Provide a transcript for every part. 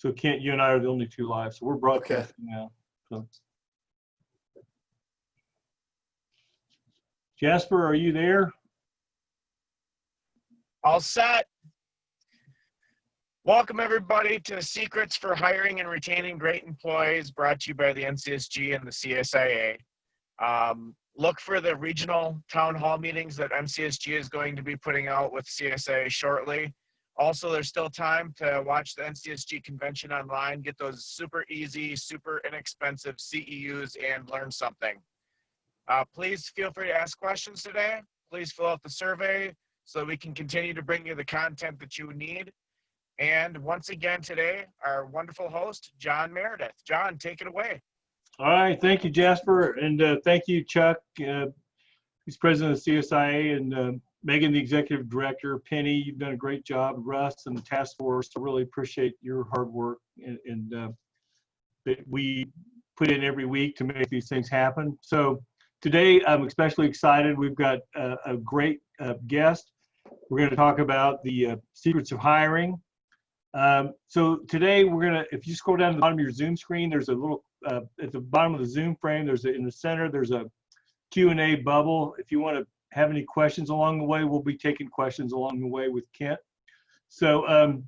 So Kent, you and I are the only two live. So we're broadcasting now. So. Jasper, are you there? All set. Welcome everybody to Secrets for Hiring and Retaining Great Employees, brought to you by the NCSG and the CSIA. Look for the regional town hall meetings that NCSG is going to be putting out with CSIA shortly. Also, there's still time to watch the NCSG convention online, get those super easy, super inexpensive CEUs and learn something. Please feel free to ask questions today. Please fill out the survey so we can continue to bring you the content that you need. And once again today, our wonderful host, John Meredith. John, take it away. All right. Thank you, Jasper. And thank you, Chuck, who's president of CSIA, and Megan, the executive director. Penny, you've done a great job. Russ and the task force, I really appreciate your hard work and that we put in every week to make these things happen. So today, I'm especially excited. We've got a great guest. We're going to talk about the secrets of hiring. So today we're going to, if you scroll down to the bottom of your Zoom screen, there's a little, at the bottom of the Zoom frame, in the center, there's a Q&A bubble. If you want to have any questions along the way, we'll be taking questions along the way with Kent. So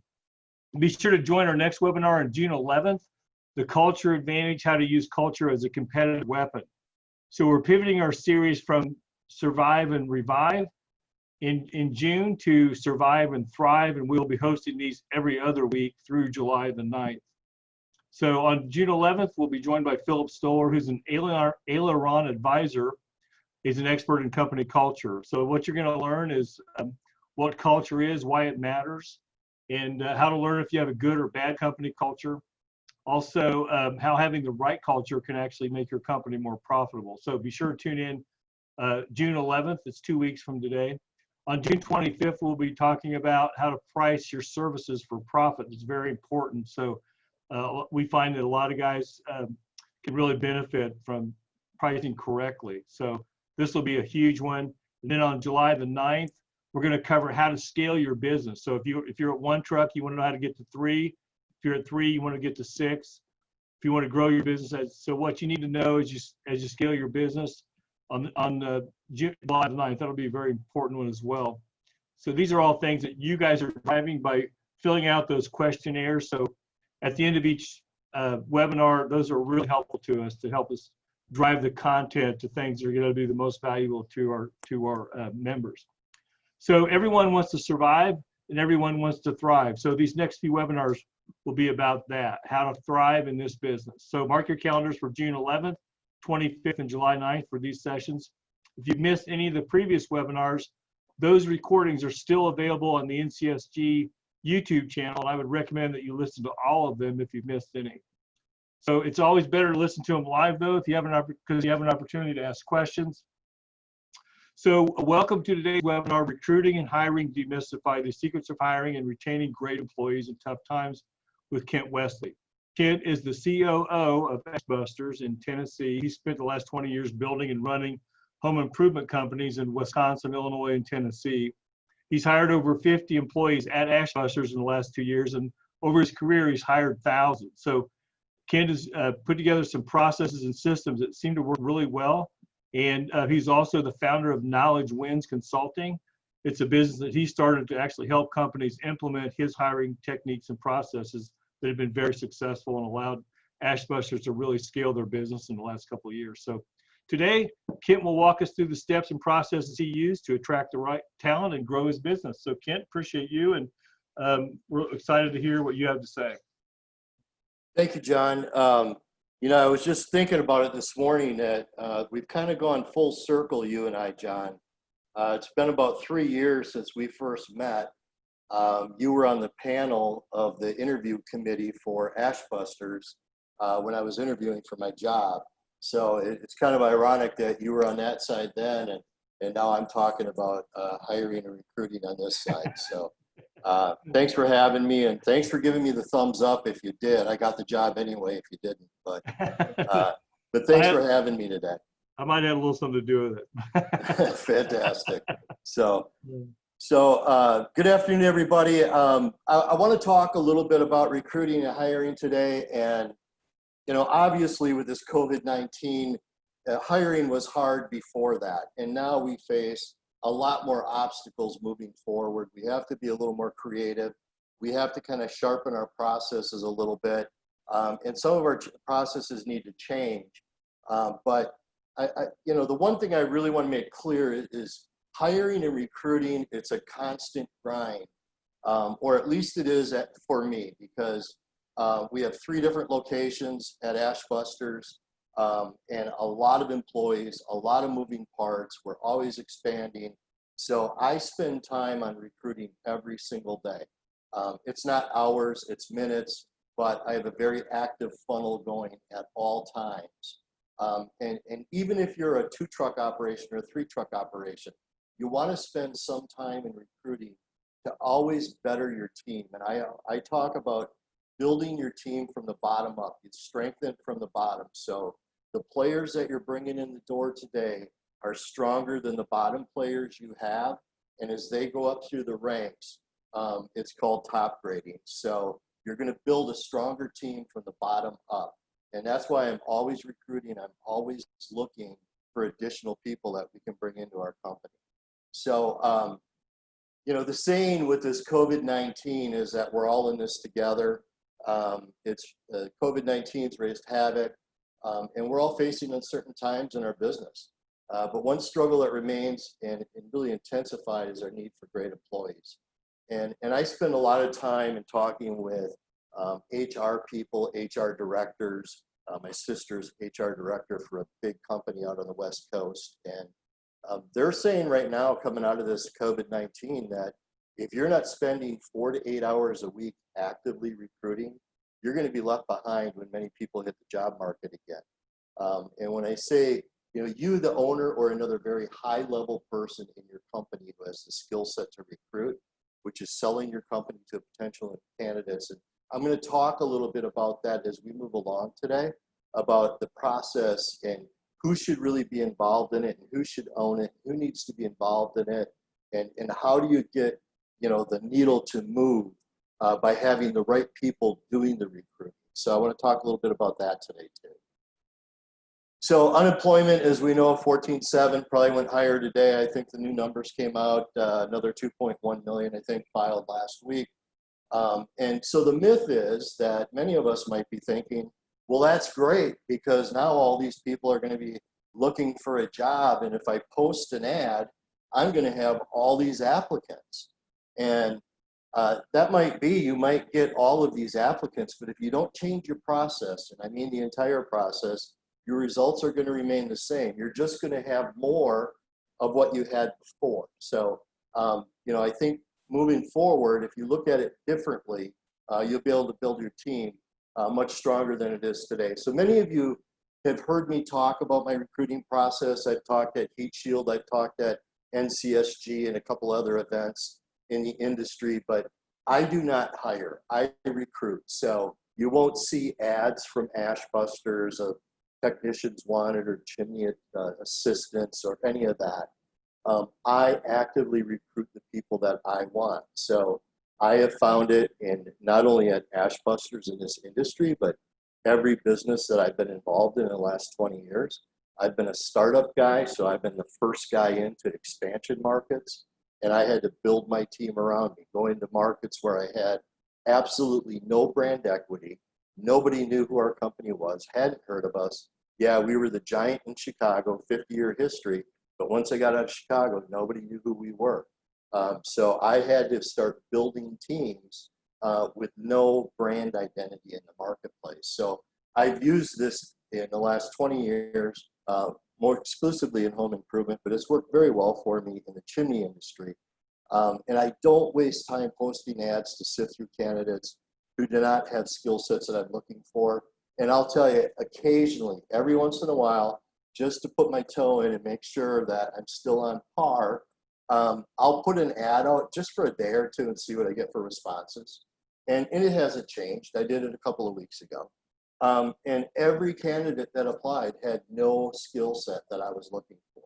be sure to join our next webinar on June 11th, The Culture Advantage, How to Use Culture as a Competitive Weapon. So we're pivoting our series from Survive and Revive in June to Survive and Thrive, and we'll be hosting these every other week through July the 9th. So on June 11th, we'll be joined by Philip Stoller, who's an aileron advisor. He's an expert in company culture. So what you're going to learn is what culture is, why it matters, and how to learn if you have a good or bad company culture. Also, how having the right culture can actually make your company more profitable. So be sure to tune in June 11th. It's 2 weeks from today. On June 25th, we'll be talking about how to price your services for profit. It's very important. So we find that a lot of guys can really benefit from pricing correctly. So this will be a huge one. And then on July the 9th, we're going to cover how to scale your business. So if you're at 1 truck, you want to know how to get to 3. If you're at 3, you want to get to 6. If you want to grow your business, so what you need to know is as you scale your business on July the 9th, that'll be a very important one as well. So these are all things that you guys are driving by filling out those questionnaires. So at the end of each webinar, those are really helpful to us to help us drive the content to things that are going to be the most valuable to our members. So everyone wants to survive and everyone wants to thrive. So these next few webinars will be about that, how to thrive in this business. So mark your calendars for June 11th, 25th, and July 9th for these sessions. If you've missed any of the previous webinars, those recordings are still available on the NCSG YouTube channel, and I would recommend that you listen to all of them if you've missed any. So it's always better to listen to them live, though, if you have because you have an opportunity to ask questions. So welcome to today's webinar, Recruiting and Hiring Demystified, the Secrets of Hiring and Retaining Great Employees in Tough Times with Kent Wessley. Kent is the COO of Ashbusters in Tennessee. He spent the last 20 years building and running home improvement companies in Wisconsin, Illinois, and Tennessee. He's hired over 50 employees at Ashbusters in the last 2 years, and over his career, he's hired thousands. So Kent has put together some processes and systems that seem to work really well. And he's also the founder of Knowledge Wins Consulting. It's a business that he started to actually help companies implement his hiring techniques and processes that have been very successful and allowed Ashbusters to really scale their business in the last couple of years. So today, Kent will walk us through the steps and processes he used to attract the right talent and grow his business. So Kent, appreciate you, and we're excited to hear what you have to say. Thank you, John. You know, I was just thinking about it this morning that we've kind of gone full circle, you and I, John. It's been about 3 years since we first met. You were on the panel of the interview committee for Ashbusters when I was interviewing for my job. So it's kind of ironic that you were on that side then, and now I'm talking about hiring and recruiting on this side. So thanks for having me, and thanks for giving me the thumbs up if you did. I got the job anyway if you didn't, but thanks for having me today. I might have a little something to do with it. Fantastic. So Good afternoon, everybody. I want to talk a little bit about recruiting and hiring today. And, obviously with this COVID-19, hiring was hard before that. And now we face a lot more obstacles moving forward. We have to be a little more creative. We have to kind of sharpen our processes a little bit. And some of our processes need to change. But the one thing I really want to make clear is hiring and recruiting, it's a constant grind, or at least it is for me, because we have 3 different locations at Ashbusters, and a lot of employees, a lot of moving parts. We're always expanding. So I spend time on recruiting every single day. It's not hours, it's minutes, but I have a very active funnel going at all times. And even if you're a 2-truck operation or a 3-truck operation, you want to spend some time in recruiting to always better your team. And I talk about building your team from the bottom up. You strengthen from the bottom. So the players that you're bringing in the door today are stronger than the bottom players you have. And as they go up through the ranks, it's called top grading. So you're going to build a stronger team from the bottom up. And that's why I'm always recruiting. I'm always looking for additional people that we can bring into our company. So, the saying with this COVID-19 is that we're all in this together. COVID-19's raised havoc, and we're all facing uncertain times in our business. But one struggle that remains and really intensified is our need for great employees. And I spend a lot of time in talking with HR people, HR directors. My sister's HR director for a big company out on the West Coast. And they're saying right now, coming out of this COVID-19, that if you're not spending 4 to 8 hours a week actively recruiting, you're going to be left behind when many people hit the job market again. And when I say, you, the owner, or another very high-level person in your company who has the skill set to recruit, which is selling your company to potential candidates. And I'm going to talk a little bit about that as we move along today, about the process and who should really be involved in it and who should own it, who needs to be involved in it, and how do you get, the needle to move by having the right people doing the recruiting. So I want to talk a little bit about that today too. So unemployment, as we know, 14.7, probably went higher today. I think the new numbers came out, another 2.1 million, I think, filed last week. And so the myth is that many of us might be thinking, well, that's great, because now all these people are going to be looking for a job. And if I post an ad, I'm going to have all these applicants. And that might be, you might get all of these applicants, but if you don't change your process, and I mean the entire process, your results are going to remain the same. You're just going to have more of what you had before. So, I think moving forward, if you look at it differently, you'll be able to build your team much stronger than it is today. So many of you have heard me talk about my recruiting process. I've talked at Heat Shield, I've talked at NCSG and a couple other events in the industry, but I do not hire, I recruit. So you won't see ads from Ashbusters of technicians wanted or chimney assistants or any of that. I actively recruit the people that I want. So I have found it in not only at Ashbusters in this industry, but every business that I've been involved in the last 20 years. I've been a startup guy, so I've been the first guy into expansion markets, and I had to build my team around me, go into markets where I had absolutely no brand equity. Nobody knew who our company was, hadn't heard of us. Yeah, we were the giant in Chicago, 50-year history, but once I got out of Chicago, nobody knew who we were. So I had to start building teams with no brand identity in the marketplace. So I've used this in the last 20 years, more exclusively in home improvement, but it's worked very well for me in the chimney industry. And I don't waste time posting ads to sift through candidates who do not have skill sets that I'm looking for. And I'll tell you, occasionally, every once in a while, just to put my toe in and make sure that I'm still on par, I'll put an ad out just for a day or two and see what I get for responses. And it hasn't changed. I did it a couple of weeks ago. And every candidate that applied had no skill set that I was looking for.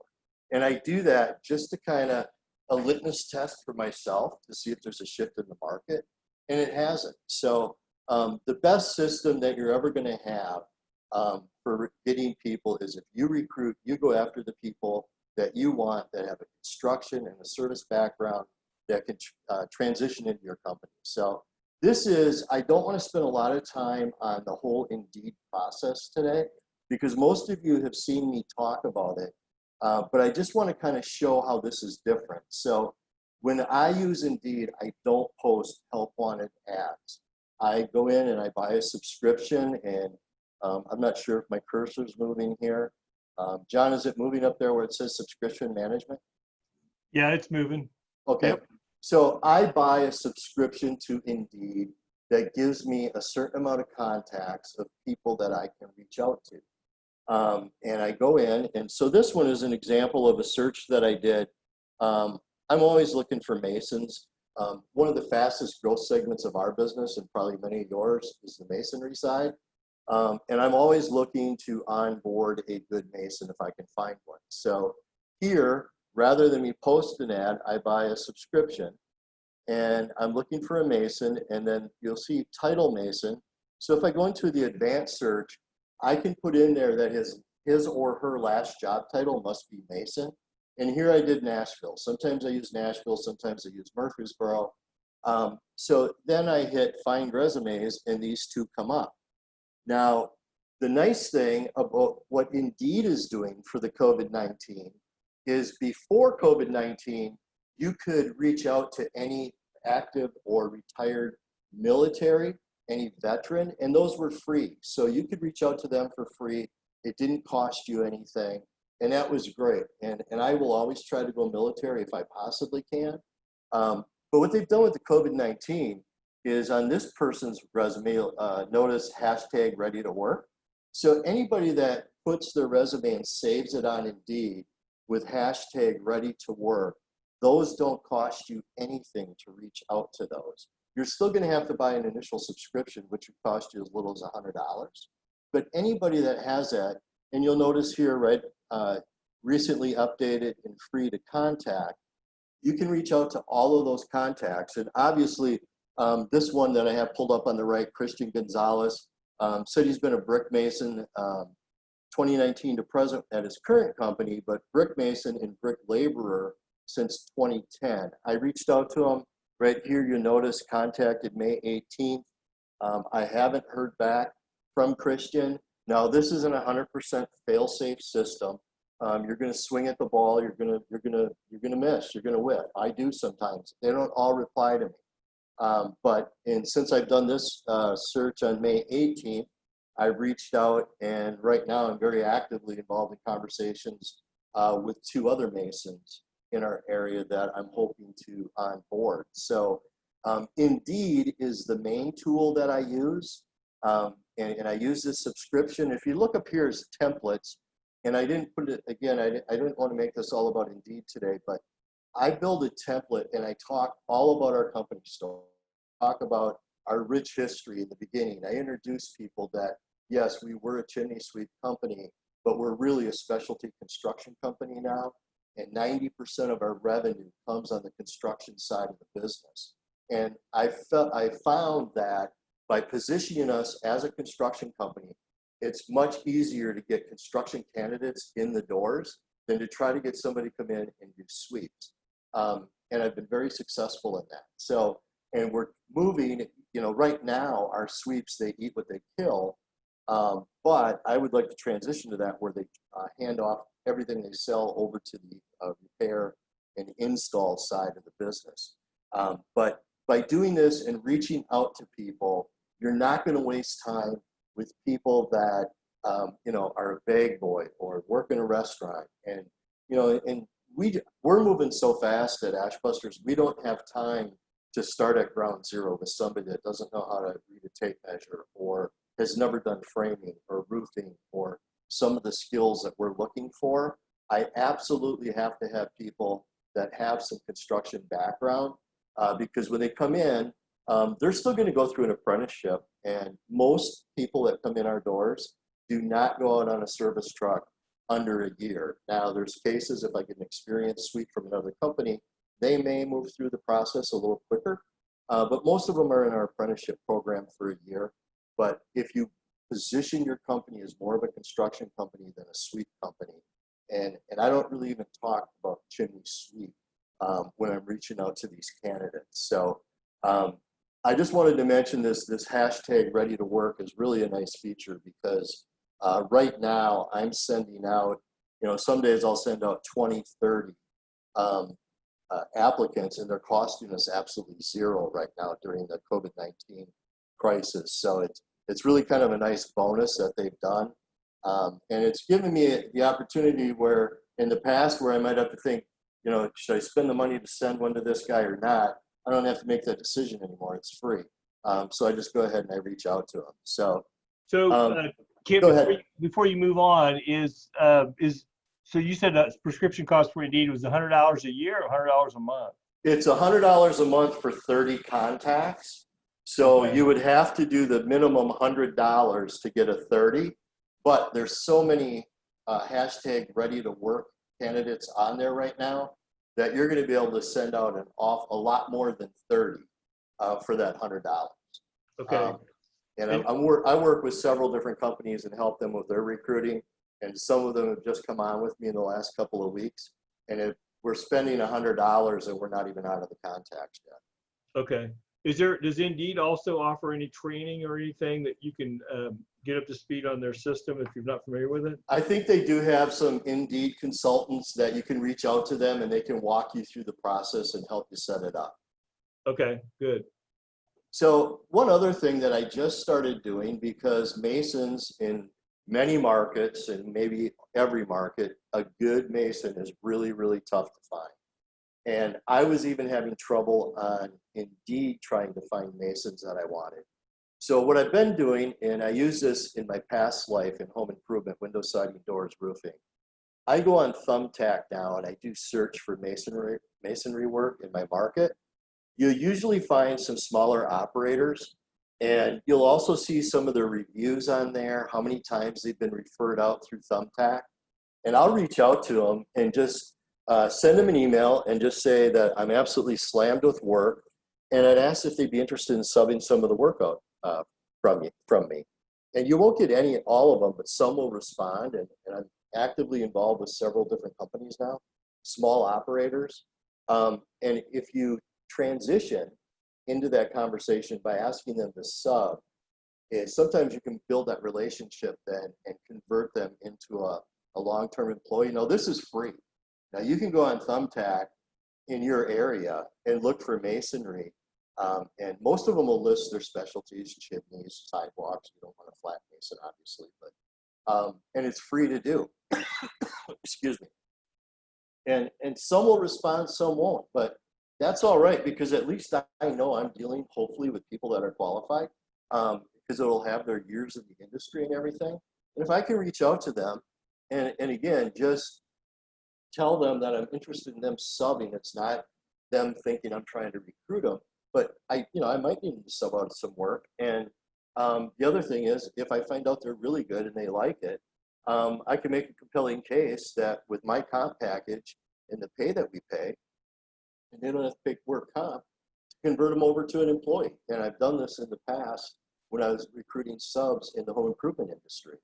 And I do that just to kind of a litmus test for myself to see if there's a shift in the market, and it hasn't. So the best system that you're ever going to have for getting people is if you recruit, you go after the people that you want that have a construction and a service background that can transition into your company. So this is, I don't want to spend a lot of time on the whole Indeed process today because most of you have seen me talk about it, but I just want to kind of show how this is different. So when I use Indeed, I don't post help wanted ads. I go in and I buy a subscription, and I'm not sure if my cursor's moving here. John, is it moving up there where it says subscription management? Yeah, it's moving. Okay. Yep. So I buy a subscription to Indeed that gives me a certain amount of contacts of people that I can reach out to. And I go in, and so this one is an example of a search that I did. I'm always looking for masons. One of the fastest growth segments of our business, and probably many of yours, is the masonry side. And I'm always looking to onboard a good mason if I can find one. So here, rather than me post an ad, I buy a subscription, and I'm looking for a mason, and then you'll see title mason. So if I go into the advanced search, I can put in there that his or her last job title must be mason. And here I did Nashville. Sometimes I use Nashville, sometimes I use Murfreesboro. So then I hit find resumes, and these two come up. Now, the nice thing about what Indeed is doing for the COVID-19 is before COVID-19, you could reach out to any active or retired military, any veteran, and those were free. So you could reach out to them for free. It didn't cost you anything, and that was great. And I will always try to go military if I possibly can. But what they've done with the COVID-19 is on this person's resume, notice hashtag ready to work. So anybody that puts their resume and saves it on Indeed with hashtag ready to work, those don't cost you anything to reach out to those. You're still going to have to buy an initial subscription, which would cost you as little as $100. But anybody that has that, and you'll notice here, right, recently updated and free to contact, you can reach out to all of those contacts. And obviously, this one that I have pulled up on the right, Christian Gonzalez, said he's been a brick mason 2019 to present at his current company, but brick mason and brick laborer since 2010. I reached out to him. Right here, you notice contacted May 18th. I haven't heard back from Christian. Now, this isn't a 100% fail-safe system. You're going to swing at the ball. You're going to miss. You're going to whiff. I do sometimes. They don't all reply to me. But since I've done this search on May 18th, I've reached out, and right now I'm very actively involved in conversations with 2 other masons in our area that I'm hoping to onboard. So Indeed is the main tool that I use, and I use this subscription. If you look up here as templates, and I didn't put it, again, I didn't want to make this all about Indeed today, but I build a template and I talk all about our company story, talk about our rich history in the beginning. I introduce people that, yes, we were a chimney sweep company, but we're really a specialty construction company now. And 90% of our revenue comes on the construction side of the business. And I found that by positioning us as a construction company, it's much easier to get construction candidates in the doors than to try to get somebody to come in and do sweeps. And I've been very successful in that. So, and we're moving, right now, our sweeps, they eat what they kill. But I would like to transition to that where they hand off everything they sell over to the repair and install side of the business. But by doing this and reaching out to people, you're not going to waste time with people that are a bag boy or work in a restaurant. And and we're moving so fast at Ashbusters, we don't have time to start at ground zero with somebody that doesn't know how to read a tape measure or has never done framing or roofing or some of the skills that we're looking for. I absolutely have to have people that have some construction background because when they come in, they're still going to go through an apprenticeship, and most people that come in our doors do not go out on a service truck under a year. Now, there's cases if I get an experienced sweep from another company they may move through the process a little quicker, but most of them are in our apprenticeship program for a year. But if you position your company as more of a construction company than a sweep company, and I don't really even talk about chimney sweep when I'm reaching out to these candidates. So I just wanted to mention this hashtag ready to work is really a nice feature, because right now I'm sending out, some days I'll send out 20, 30 applicants, and they're costing us absolutely zero right now during the COVID-19 crisis. So it's really kind of a nice bonus that they've done. And it's given me the opportunity where in the past where I might have to think, should I spend the money to send one to this guy or not? I don't have to make that decision anymore. It's free. So I just go ahead and I reach out to them. So Kip, go ahead. before you move on, so you said that prescription cost for Indeed was $100 a year or $100 a month? It's $100 a month for 30 contacts. So Okay. you would have to do the minimum $100 to get a 30, but there's so many hashtag ready to work candidates on there right now that you're going to be able to send out a lot more than 30 for that $100. Okay. And I work with several different companies and help them with their recruiting. And some of them have just come on with me in the last couple of weeks. And we're spending $100 and we're not even out of the contacts yet. Okay. Does Indeed also offer any training or anything that you can get up to speed on their system if you're not familiar with it? I think they do have some Indeed consultants that you can reach out to them and they can walk you through the process and help you set it up. Okay, good. So one other thing that I just started doing, because masons in many markets and maybe every market, a good mason is really, really tough to find. And I was even having trouble on Indeed trying to find masons that I wanted. So what I've been doing, and I use this in my past life in home improvement, window siding, doors, roofing. I go on Thumbtack now and I do search for masonry work in my market. You'll usually find some smaller operators, and you'll also see some of their reviews on there, how many times they've been referred out through Thumbtack. And I'll reach out to them and just send them an email and just say that I'm absolutely slammed with work, and I'd ask if they'd be interested in subbing some of the work out from me. And you won't get all of them, but some will respond, and I'm actively involved with several different companies now, small operators. And if you transition into that conversation by asking them to sub, sometimes you can build that relationship then and convert them into a long-term employee. Now, this is free. Now, you can go on Thumbtack in your area and look for masonry, and most of them will list their specialties: chimneys, sidewalks. You don't want a flat mason, obviously, but and it's free to do. Excuse me. And some will respond, some won't, but that's all right, because at least I know I'm dealing hopefully with people that are qualified, because it'll have their years in the industry and everything. And if I can reach out to them and again, just tell them that I'm interested in them subbing, it's not them thinking I'm trying to recruit them, but I might need them to sub out some work. And the other thing is, if I find out they're really good and they like it, I can make a compelling case that with my comp package and the pay that we pay, and they don't have to pay work comp, to convert them over to an employee. And I've done this in the past when I was recruiting subs in the home improvement industry.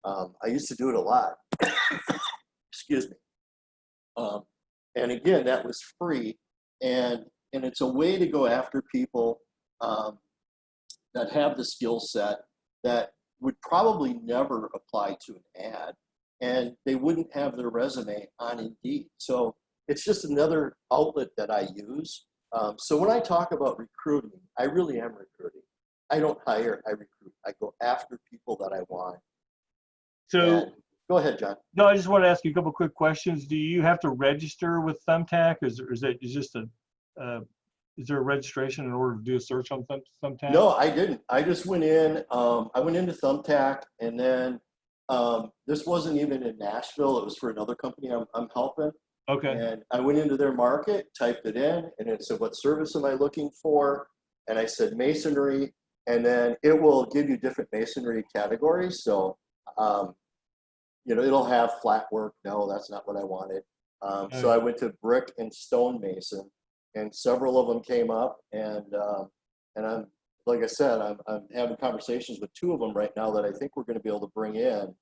I used to do it a lot. Excuse me. And again, that was free. And it's a way to go after people that have the skill set that would probably never apply to an ad, and they wouldn't have their resume on Indeed. So it's just another outlet that I use. So when I talk about recruiting, I really am recruiting. I don't hire, I recruit. I go after people that I want. So go ahead, John. no, I just want to ask you a couple quick questions. Do you have to register with Thumbtack? Is there a registration in order to do a search on Thumbtack? No, I didn't. I just went in. I went into Thumbtack, and then this wasn't even in Nashville. It was for another company I'm helping. Okay. And I went into their market, typed it in, and it said, what service am I looking for? And I said masonry, and then it will give you different masonry categories. So, it'll have flat work. No, that's not what I wanted. So I went to brick and stone mason, and several of them came up, and I'm, like I said, I'm having conversations with 2 of them right now that I think we're going to be able to bring in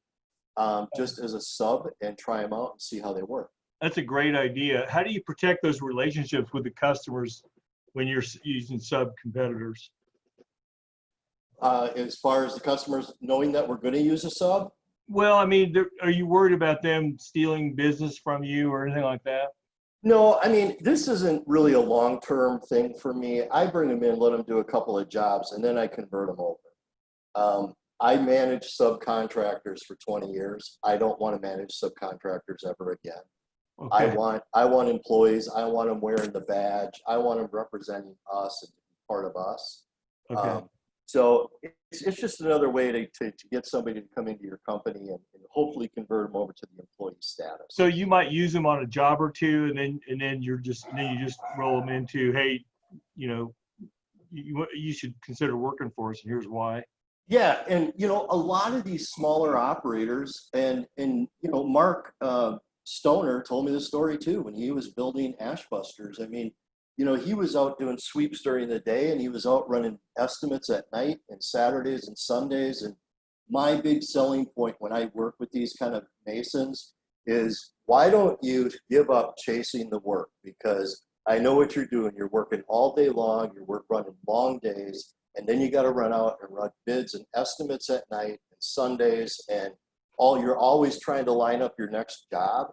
just as a sub and try them out and see how they work. That's a great idea. How do you protect those relationships with the customers when you're using sub competitors? As far as the customers knowing that we're going to use a sub? Well, I mean, are you worried about them stealing business from you or anything like that? No, I mean, this isn't really a long-term thing for me. I bring them in, let them do a couple of jobs, and then I convert them over. I managed subcontractors for 20 years. I don't want to manage subcontractors ever again. Okay. I want employees. I want them wearing the badge. I want them representing us and part of us. Okay. So it's just another way to get somebody to come into your company and hopefully convert them over to the employee status. So you might use them on a job or two, and then you just roll them into, hey, you know, you should consider working for us, and here's why. Yeah, and you know, a lot of these smaller operators, and you know, Mark Stoner told me the story too when he was building Ashbusters. I mean, you know, he was out doing sweeps during the day, and he was out running estimates at night and Saturdays and Sundays. And my big selling point when I work with these kind of masons is, why don't you give up chasing the work? Because I know what you're doing. You're working all day long. You're running long days. And then you got to run out and run bids and estimates at night and Sundays, and you're always trying to line up your next job.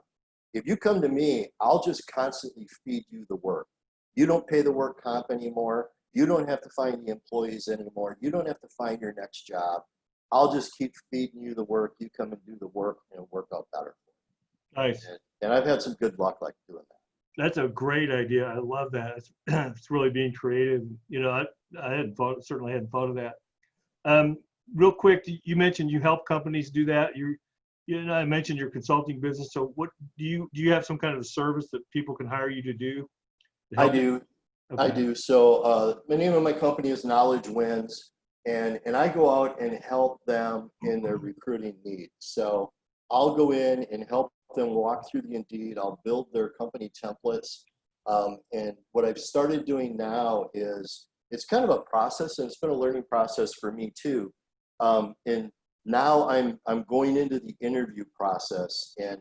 If you come to me, I'll just constantly feed you the work. You don't pay the work comp anymore. You don't have to find the employees anymore. You don't have to find your next job. I'll just keep feeding you the work. You come and do the work, and it'll work out better. Nice. And I've had some good luck like doing that. That's a great idea. I love that. It's really being creative. You know, I certainly hadn't thought of that. Real quick, you mentioned you help companies do that. I mentioned your consulting business. So what do you have some kind of service that people can hire you to do? I do. Okay. I do. So the name of my company is Knowledge Wins, and I go out and help them in their recruiting needs. So I'll go in and help them walk through the Indeed. I'll build their company templates. And what I've started doing now is, it's kind of a process, and it's been a learning process for me too. And now I'm going into the interview process, and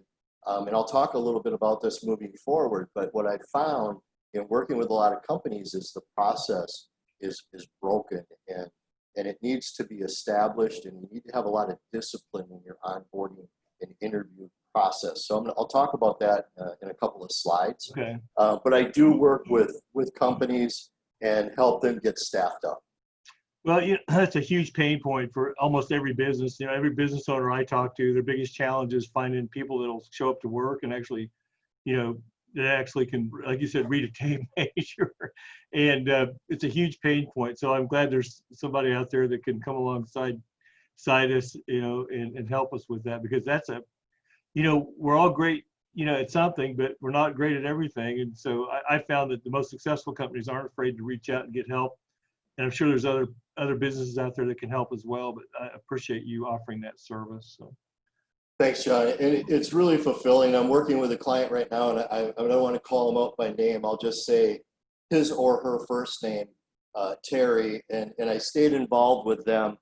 I'll talk a little bit about this moving forward. But what I found in working with a lot of companies is the process is broken, and it needs to be established, and you need to have a lot of discipline in your onboarding and interview process. So I'll talk about that in a couple of slides. Okay. But I do work with companies and help them get staffed up. Well, that's a huge pain point for almost every business. You know, every business owner I talk to, their biggest challenge is finding people that'll show up to work and actually, you know, that actually can, like you said, read a tape measure. And it's a huge pain point. So I'm glad there's somebody out there that can come alongside us, you know, and help us with that, because that's we're all great, you know, at something, but we're not great at everything. And so I found that the most successful companies aren't afraid to reach out and get help. And I'm sure there's other businesses out there that can help as well, but I appreciate you offering that service. So. Thanks, John. And it's really fulfilling. I'm working with a client right now, and I don't want to call him out by name. I'll just say his or her first name, Terry, and I stayed involved with them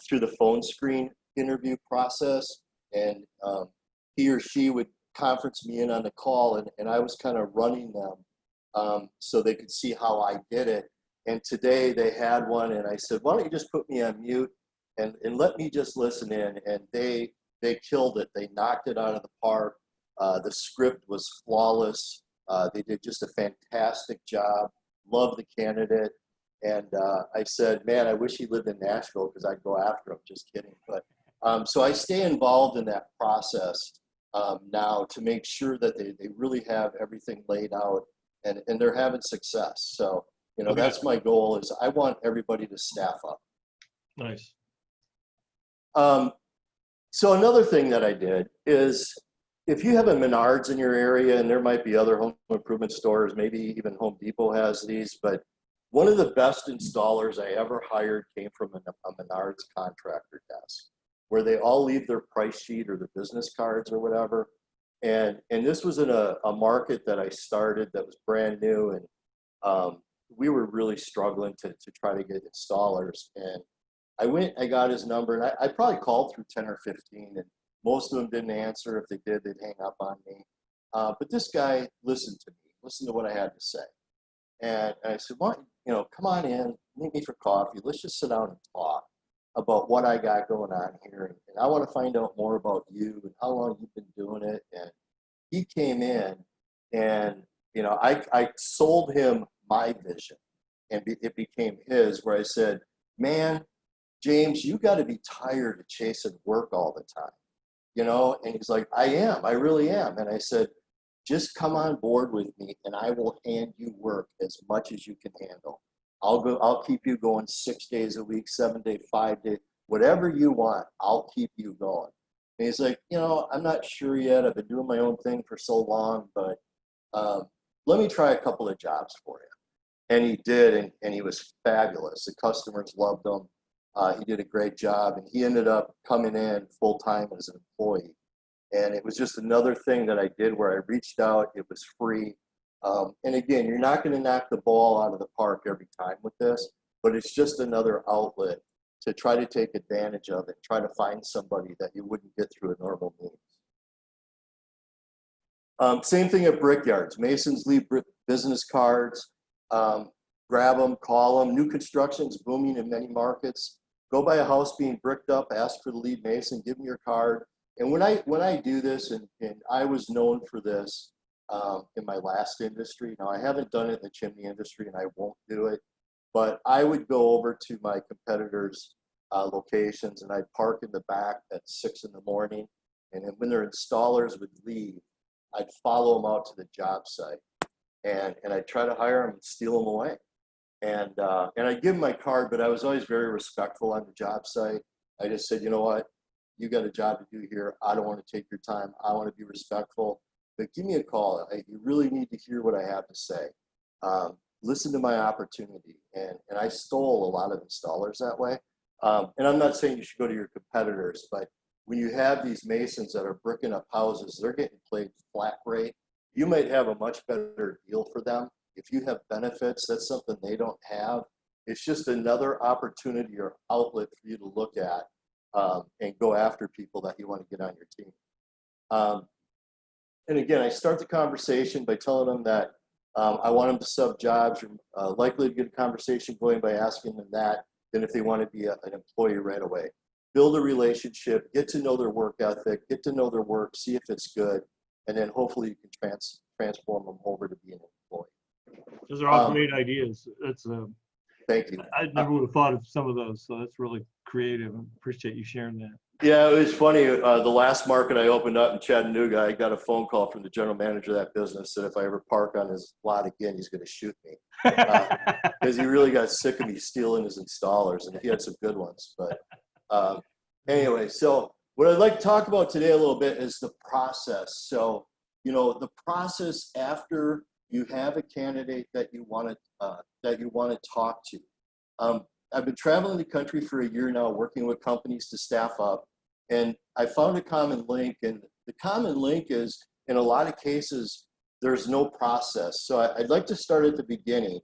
through the phone screen interview process, and he or she would conference me in on the call, and I was kind of running them so they could see how I did it. And today they had one, and I said, why don't you just put me on mute and let me just listen in. And they killed it. They knocked it out of the park. The script was flawless. They did just a fantastic job. Loved the candidate. And I said, man, I wish he lived in Nashville because I'd go after him. Just kidding. But so I stay involved in that process now to make sure that they really have everything laid out and they're having success. So, you know, that's my goal, is I want everybody to staff up. Nice. So another thing that I did is, if you have a Menards in your area, and there might be other home improvement stores, maybe even Home Depot has these, but one of the best installers I ever hired came from a Menards contractor desk, where they all leave their price sheet or their business cards or whatever. And this was in a market that I started that was brand new, we were really struggling to try to get installers. And I got his number, and I probably called through 10 or 15, and most of them didn't answer. If they did, they'd hang up on me. But this guy listened to me, listened to what I had to say. And I said, well, come on in, meet me for coffee. Let's just sit down and talk about what I got going on here. And I want to find out more about you and how long you've been doing it. And he came in, and, I sold him my vision, and it became his, where I said, man, James, you got to be tired of chasing work all the time, and he's like, I really am. And I said, just come on board with me, and I will hand you work as much as you can handle. I'll keep you going 6 days a week, 7 days, 5 days, whatever you want, I'll keep you going. And he's like, I'm not sure yet. I've been doing my own thing for so long, but let me try a couple of jobs for you. And he did, and he was fabulous. The customers loved him. He did a great job, and he ended up coming in full-time as an employee. And it was just another thing that I did where I reached out. It was free. And again, you're not going to knock the ball out of the park every time with this, but it's just another outlet to try to take advantage of it, try to find somebody that you wouldn't get through a normal means. Same thing at brickyards. Masons leave business cards. Grab them, call them. New construction's booming in many markets. Go by a house being bricked up, ask for the lead mason, give them your card. And when I do this, and I was known for this in my last industry. Now, I haven't done it in the chimney industry, and I won't do it. But I would go over to my competitors' locations, and I'd park in the back at 6 in the morning. And then when their installers would leave, I'd follow them out to the job site. And I'd try to hire them and steal them away. And I'd give them my card, but I was always very respectful on the job site. I just said, you know what? You got a job to do here. I don't want to take your time. I want to be respectful. But give me a call. You really need to hear what I have to say. Listen to my opportunity. And I stole a lot of installers that way. And I'm not saying you should go to your competitors, but when you have these masons that are bricking up houses, they're getting paid flat rate. You might have a much better deal for them. If you have benefits, that's something they don't have. It's just another opportunity or outlet for you to look at and go after people that you want to get on your team. And again, I start the conversation by telling them that I want them to sub jobs. You're likely to get a conversation going by asking them that than if they want to be an employee right away. Build a relationship, get to know their work ethic, get to know their work, see if it's good, and then hopefully you can transform them over to being an employee. Those are all great ideas. That's thank you. I never would have thought of some of those, so that's really creative. I appreciate you sharing that. Yeah, it was funny. The last market I opened up in Chattanooga, I got a phone call from the general manager of that business that if I ever park on his lot again, he's going to shoot me because he really got sick of me stealing his installers, and he had some good ones. But anyway, so what I'd like to talk about today a little bit is the process. So, the process after you have a candidate that you want to talk to. I've been traveling the country for a year now, working with companies to staff up, and I found a common link. And the common link is, in a lot of cases, there's no process. So I'd like to start at the beginning.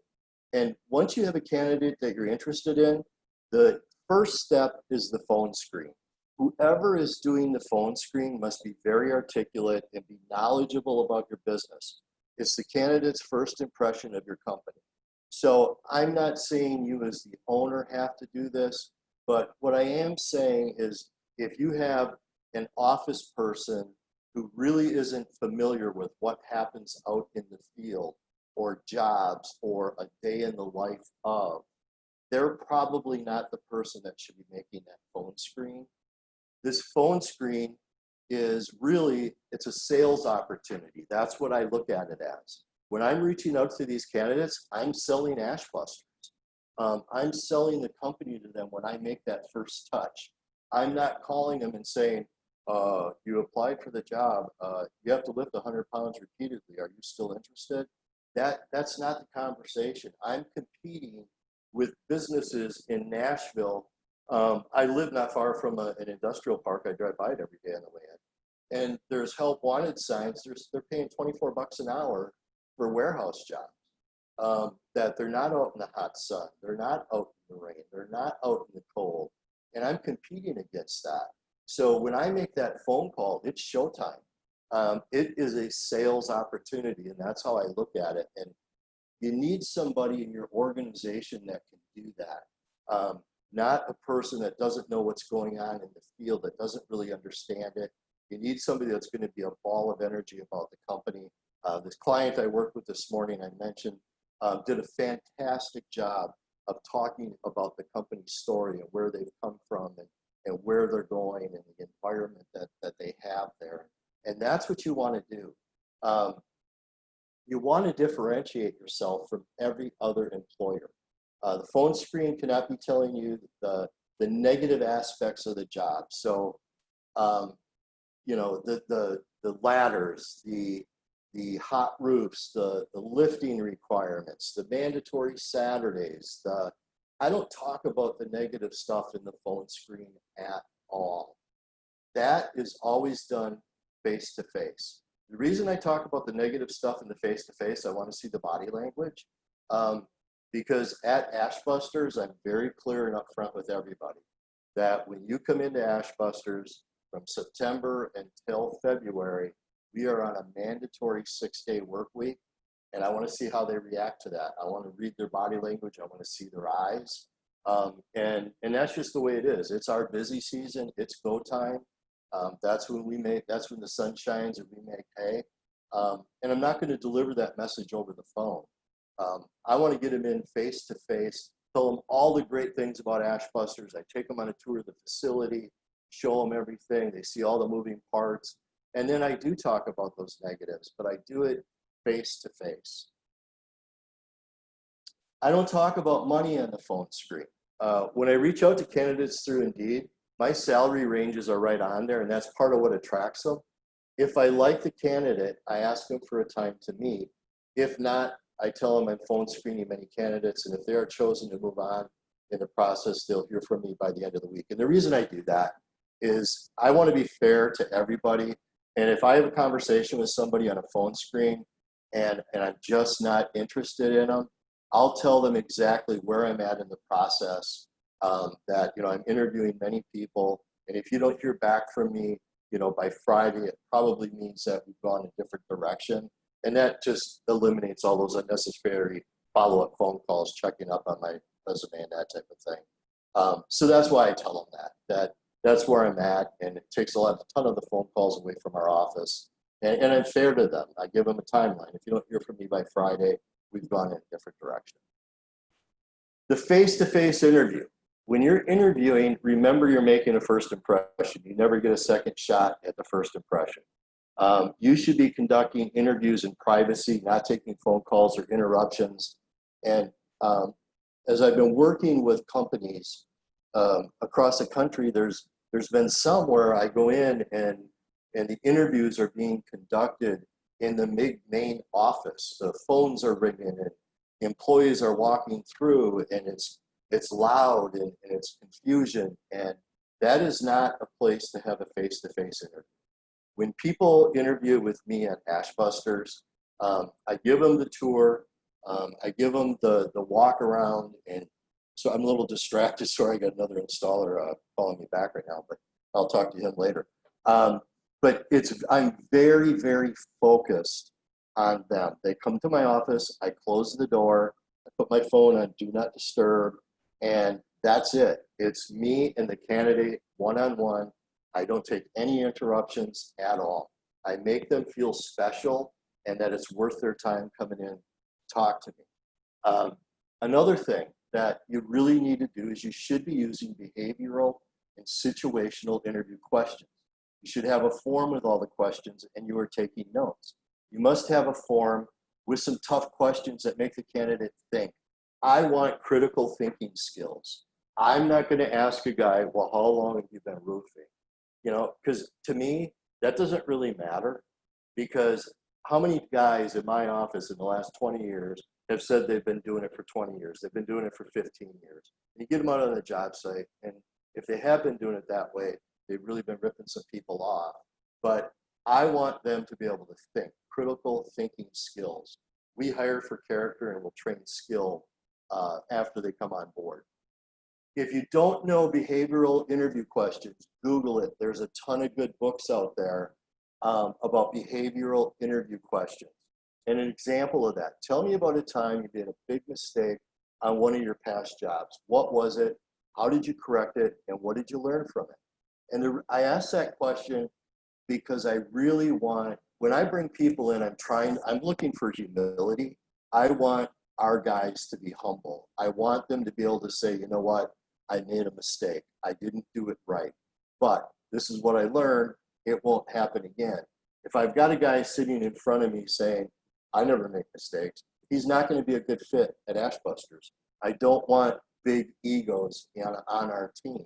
And once you have a candidate that you're interested in, the first step is the phone screen. Whoever is doing the phone screen must be very articulate and be knowledgeable about your business. It's the candidate's first impression of your company. So I'm not saying you as the owner have to do this, but what I am saying is if you have an office person who really isn't familiar with what happens out in the field or jobs or a day in the life of, they're probably not the person that should be making that phone screen. This phone screen is really, it's a sales opportunity. That's what I look at it as. When I'm reaching out to these candidates, I'm selling ash busters. I'm selling the company to them when I make that first touch. I'm not calling them and saying, you applied for the job. You have to lift 100 pounds repeatedly. Are you still interested? That's not the conversation. I'm competing with businesses in Nashville. I live not far from an industrial park. I drive by it every day on the way in. And there's help wanted signs. They're paying $24 an hour for warehouse jobs. that they're not out in the hot sun, they're not out in the rain, they're not out in the cold, and I'm competing against that. So when I make that phone call, it's showtime. It is a sales opportunity, and that's how I look at it. And you need somebody in your organization that can do that. Not a person that doesn't know what's going on in the field, that doesn't really understand it. You need somebody that's going to be a ball of energy about the company. This client I worked with this morning, I mentioned, did a fantastic job of talking about the company's story and where they've come from and where they're going and the environment that they have there. And that's what you want to do. You want to differentiate yourself from every other employer. The phone screen cannot be telling you the negative aspects of the job. So, you know, the ladders, the hot roofs, the lifting requirements, the mandatory Saturdays. I don't talk about the negative stuff in the phone screen at all. That is always done face-to-face. The reason I talk about the negative stuff in the face-to-face, I want to see the body language, because at Ashbusters, I'm very clear and upfront with everybody that when you come into Ashbusters from September until February, we are on a mandatory 6-day work week, and I want to see how they react to that. I want to read their body language. I want to see their eyes, and that's just the way it is. It's our busy season. It's go time. That's when the sun shines and we make hay. And I'm not going to deliver that message over the phone. I want to get them in face to face, tell them all the great things about Ashbusters. I take them on a tour of the facility, show them everything. They see all the moving parts. And then I do talk about those negatives, but I do it face to face. I don't talk about money on the phone screen. When I reach out to candidates through Indeed, my salary ranges are right on there, and that's part of what attracts them. If I like the candidate, I ask them for a time to meet. If not, I tell them I'm phone screening many candidates, and if they are chosen to move on in the process, they'll hear from me by the end of the week. And the reason I do that is I want to be fair to everybody. And if I have a conversation with somebody on a phone screen and I'm just not interested in them, I'll tell them exactly where I'm at in the process. That, you know, I'm interviewing many people, and if you don't hear back from me, you know, by Friday, it probably means that we've gone a different direction, and that just eliminates all those unnecessary follow-up phone calls, checking up on my resume and that type of thing. So that's why I tell them that's where I'm at, and it takes a ton of the phone calls away from our office, and I'm fair to them. I give them a timeline. If you don't hear from me by Friday, we've gone in a different direction. The face-to-face interview. When you're interviewing, remember you're making a first impression. You never get a second shot at the first impression. You should be conducting interviews in privacy, not taking phone calls or interruptions. And as I've been working with companies across the country, there's been some where I go in and the interviews are being conducted in the main office. The phones are ringing and employees are walking through, and it's loud and it's confusion, and that is not a place to have a face-to-face interview. When people interview with me at Ashbusters, I give them the tour, I give them the walk around, and so I'm a little distracted. Sorry, I got another installer calling me back right now, but I'll talk to him later. But I'm very, very focused on them. They come to my office, I close the door, I put my phone on Do Not Disturb, and that's it. It's me and the candidate one-on-one. I don't take any interruptions at all. I make them feel special and that it's worth their time coming in to talk to me. Another thing that you really need to do is you should be using behavioral and situational interview questions. You should have a form with all the questions, and you are taking notes. You must have a form with some tough questions that make the candidate think. I want critical thinking skills. I'm not going to ask a guy, well, how long have you been roofing? You know, because to me, that doesn't really matter, because how many guys in my office in the last 20 years have said they've been doing it for 20 years, they've been doing it for 15 years. And you get them out on the job site, and if they have been doing it that way, they've really been ripping some people off. But I want them to be able to think, critical thinking skills. We hire for character and we'll train skill after they come on board. If you don't know behavioral interview questions, Google it. There's a ton of good books out there about behavioral interview questions. And an example of that, tell me about a time you made a big mistake on one of your past jobs. What was it? How did you correct it? And what did you learn from it? And I ask that question because I really want, when I bring people in, I'm looking for humility. I want our guys to be humble. I want them to be able to say, you know what? I made a mistake. I didn't do it right. But this is what I learned. It won't happen again. If I've got a guy sitting in front of me saying, I never make mistakes, he's not going to be a good fit at Ashbusters. I don't want big egos on our team.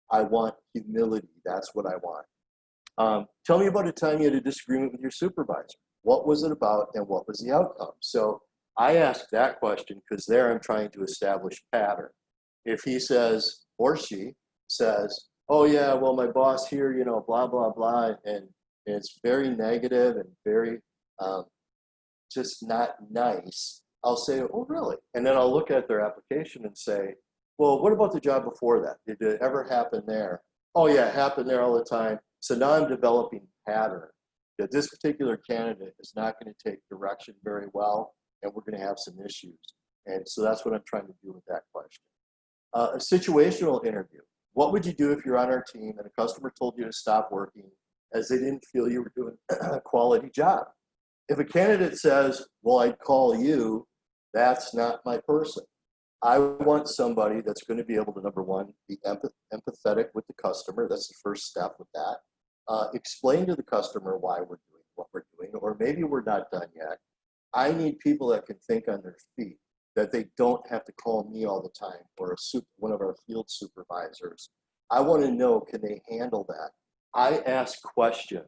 I want humility. That's what I want. Tell me about a time you had a disagreement with your supervisor. What was it about and what was the outcome? So I ask that question because there I'm trying to establish pattern. If he says, or she says, oh yeah, well my boss here, you know, blah, blah, blah, and it's very negative and very just not nice, I'll say, oh really? And then I'll look at their application and say, well, what about the job before that? Did it ever happen there? Oh yeah, it happened there all the time. So now I'm developing pattern that this particular candidate is not going to take direction very well, and we're going to have some issues. And so that's what I'm trying to do with that question. A situational interview. What would you do if you're on our team and a customer told you to stop working as they didn't feel you were doing a quality job? If a candidate says, well, I'd call you, that's not my person. I want somebody that's going to be able to, number one, be empathetic with the customer. That's the first step with that. Explain to the customer why we're doing what we're doing, or maybe we're not done yet. I need people that can think on their feet, that they don't have to call me all the time or one of our field supervisors. I want to know, can they handle that? I ask questions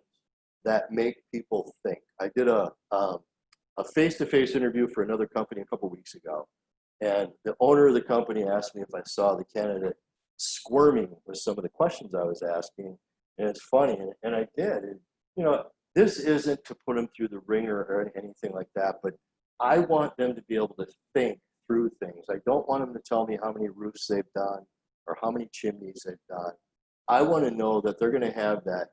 that make people think. I did a face-to-face interview for another company a couple weeks ago, and the owner of the company asked me if I saw the candidate squirming with some of the questions I was asking, and it's funny, and I did. And, you know, this isn't to put them through the ringer or anything like that, but I want them to be able to think through things. I don't want them to tell me how many roofs they've done or how many chimneys they've done. I want to know that they're going to have that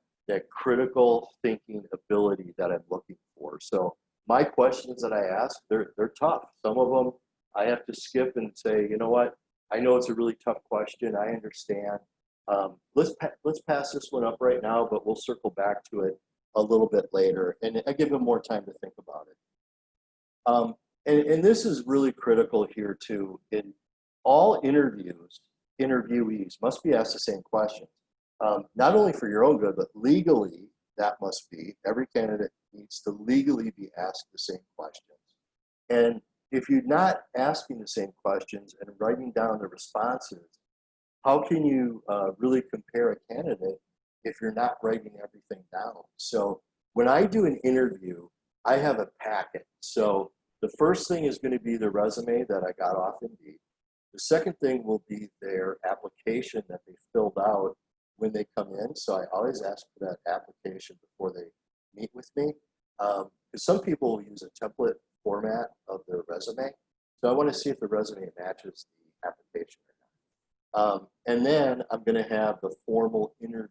critical thinking ability that I'm looking for. So my questions that I ask, they're tough. Some of them I have to skip and say, you know what? I know it's a really tough question. I understand. Let's pass this one up right now, but we'll circle back to it a little bit later. And I give them more time to think about it. And this is really critical here too. In all interviewees must be asked the same questions. Not only for your own good, but legally, that must be. Every candidate needs to legally be asked the same questions. And if you're not asking the same questions and writing down the responses, how can you really compare a candidate if you're not writing everything down? So when I do an interview, I have a packet. So the first thing is going to be the resume that I got off Indeed. The second thing will be their application that they filled out when they come in. So I always ask for that application before they meet with me. Because some people will use a template format of their resume. So I want to see if the resume matches the application or not. And then I'm going to have the formal interview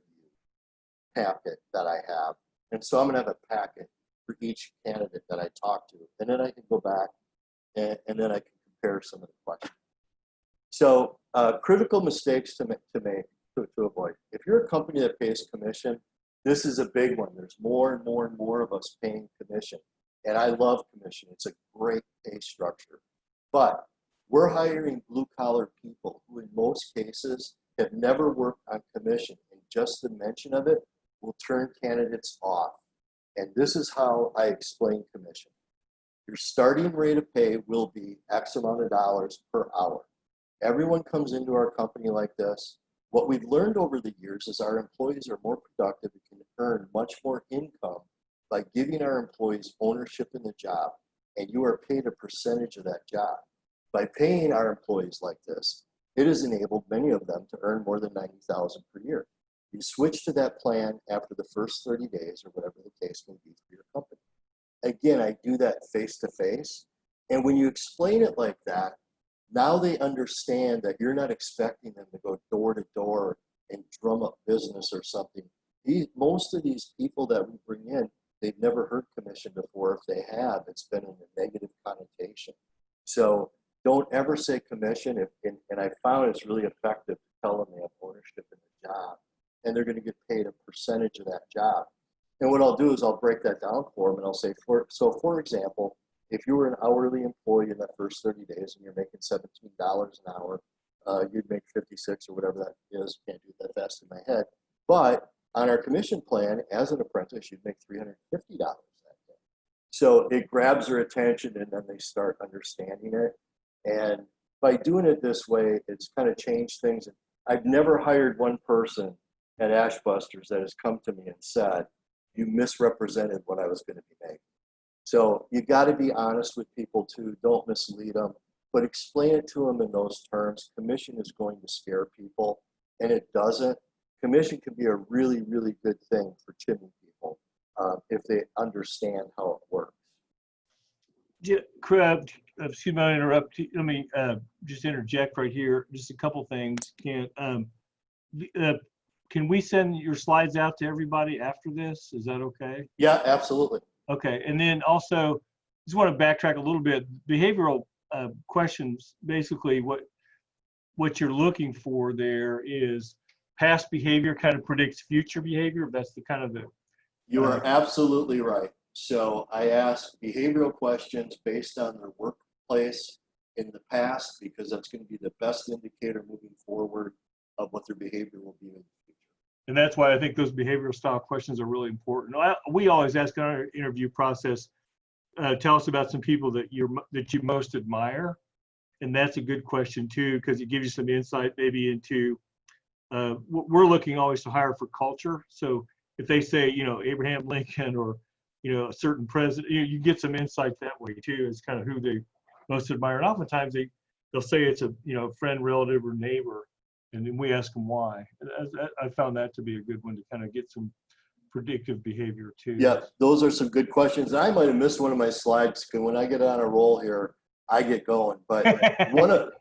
packet that I have. And so I'm going to have a packet for each candidate that I talk to. And then I can go back and then I can compare some of the questions. So critical mistakes to avoid. If you're a company that pays commission, this is a big one. There's more and more and more of us paying commission. And I love commission. It's a great pay structure. But we're hiring blue-collar people who in most cases have never worked on commission. And just the mention of it will turn candidates off. And this is how I explain commission. Your starting rate of pay will be X amount of dollars per hour. Everyone comes into our company like this. What we've learned over the years is our employees are more productive and can earn much more income by giving our employees ownership in the job, and you are paid a percentage of that job. By paying our employees like this, it has enabled many of them to earn more than $90,000 per year. You switch to that plan after the first 30 days or whatever the case may be for your company. Again, I do that face-to-face. And when you explain it like that, now they understand that you're not expecting them to go door to door and drum up business or something. Most of these people that we bring in, they've never heard commission before. If they have, it's been in a negative connotation. So don't ever say commission. And I found it's really effective to tell them they have ownership in the job and they're going to get paid a percentage of that job. And what I'll do is I'll break that down for them and I'll say, for example, if you were an hourly employee in the first 30 days and you're making $17 an hour, you'd make 56 or whatever that is. Can't do that fast in my head. But on our commission plan, as an apprentice, you'd make $350 that day. So it grabs their attention and then they start understanding it. And by doing it this way, it's kind of changed things. I've never hired one person at Ashbusters that has come to me and said, you misrepresented what I was going to be making. So you got to be honest with people too. Don't mislead them, but explain it to them in those terms. Commission is going to scare people, and it doesn't. Commission can be a really, really good thing for chimney people if they understand how it works. Excuse me, I'll interrupt. Let me just interject right here. Just a couple things. Can we send your slides out to everybody after this? Is that okay? Yeah, absolutely. Okay, and then also, just want to backtrack a little bit. Behavioral questions, basically what you're looking for there is past behavior kind of predicts future behavior. That's the kind of the. You are absolutely right. So I ask behavioral questions based on their workplace in the past, because that's going to be the best indicator moving forward of what their behavior will be in the future. And that's why I think those behavioral style questions are really important. We always ask in our interview process, tell us about some people that you most admire. And that's a good question too, because it gives you some insight maybe into, we're looking always to hire for culture. So if they say, Abraham Lincoln or, a certain president, you get some insight that way too, as kind of who they most admire. And oftentimes they'll say it's a, friend, relative, or neighbor. And then we ask them why. I found that to be a good one to kind of get some predictive behavior too. Yeah, those are some good questions. I might have missed one of my slides because when I get on a roll here, I get going. But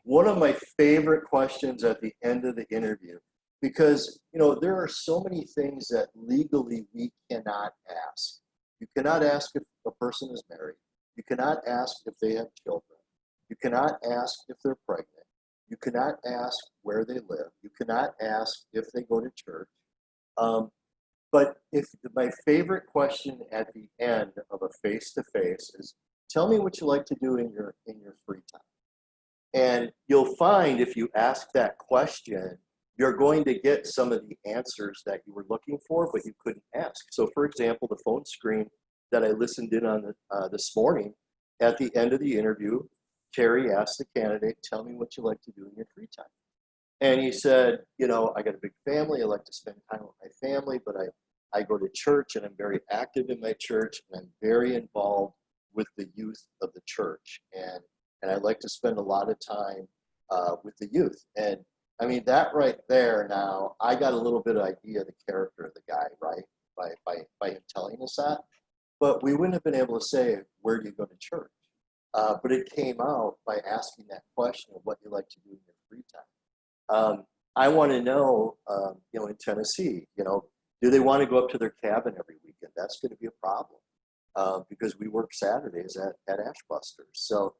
one of my favorite questions at the end of the interview, because there are so many things that legally we cannot ask. You cannot ask if a person is married. You cannot ask if they have children. You cannot ask if they're pregnant. You cannot ask where they live. You cannot ask if they go to church. But my favorite question at the end of a face-to-face is, tell me what you like to do in your free time. And you'll find if you ask that question, you're going to get some of the answers that you were looking for, but you couldn't ask. So for example, the phone screen that I listened in on this morning, at the end of the interview, Terry asked the candidate, tell me what you like to do in your free time. And he said, I got a big family. I like to spend time with my family, but I go to church and I'm very active in my church and I'm very involved with the youth of the church. And I like to spend a lot of time with the youth. And I mean, that right there now, I got a little bit of idea of the character of the guy, right? By him telling us that. But we wouldn't have been able to say, where do you go to church? But it came out by asking that question of what you like to do in your free time. I want to know, in Tennessee, do they want to go up to their cabin every weekend? That's going to be a problem because we work Saturdays at Ashbusters. So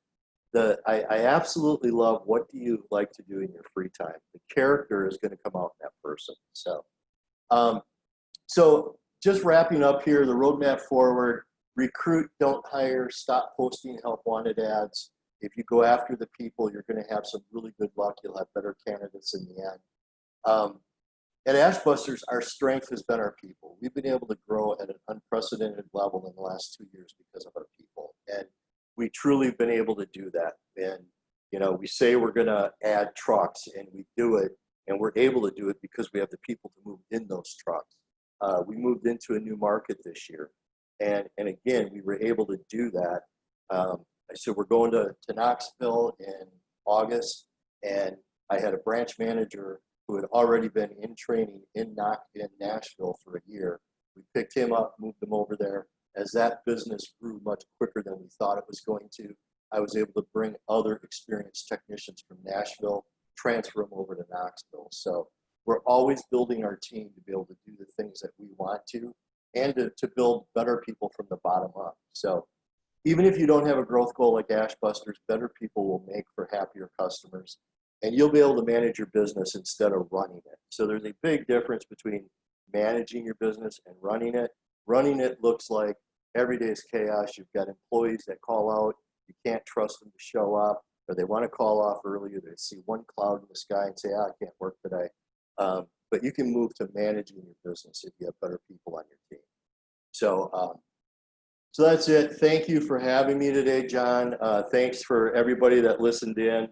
I absolutely love what do you like to do in your free time. The character is going to come out in that person. So just wrapping up here, the roadmap forward. Recruit, don't hire, stop posting help wanted ads. If you go after the people, you're going to have some really good luck. You'll have better candidates in the end. At Ashbusters, our strength has been our people. We've been able to grow at an unprecedented level in the last 2 years because of our people. And we truly have been able to do that. And, we say we're going to add trucks and we do it. And we're able to do it because we have the people to move in those trucks. We moved into a new market this year. And again, we were able to do that. So we're going to Knoxville in August, and I had a branch manager who had already been in training in Nashville for a year. We picked him up, moved him over there. As that business grew much quicker than we thought it was going to, I was able to bring other experienced technicians from Nashville, transfer them over to Knoxville. So we're always building our team to be able to do the things that we want to, and to build better people from the bottom up. So even if you don't have a growth goal like Ashbusters, better people will make for happier customers, and you'll be able to manage your business instead of running it. So there's a big difference between managing your business and running it. Running it looks like every day is chaos. You've got employees that call out. You can't trust them to show up, or they want to call off earlier. They see one cloud in the sky and say, I can't work today. But you can move to managing your business if you have better people on your team. So, so that's it. Thank you for having me today, John. Thanks for everybody that listened in.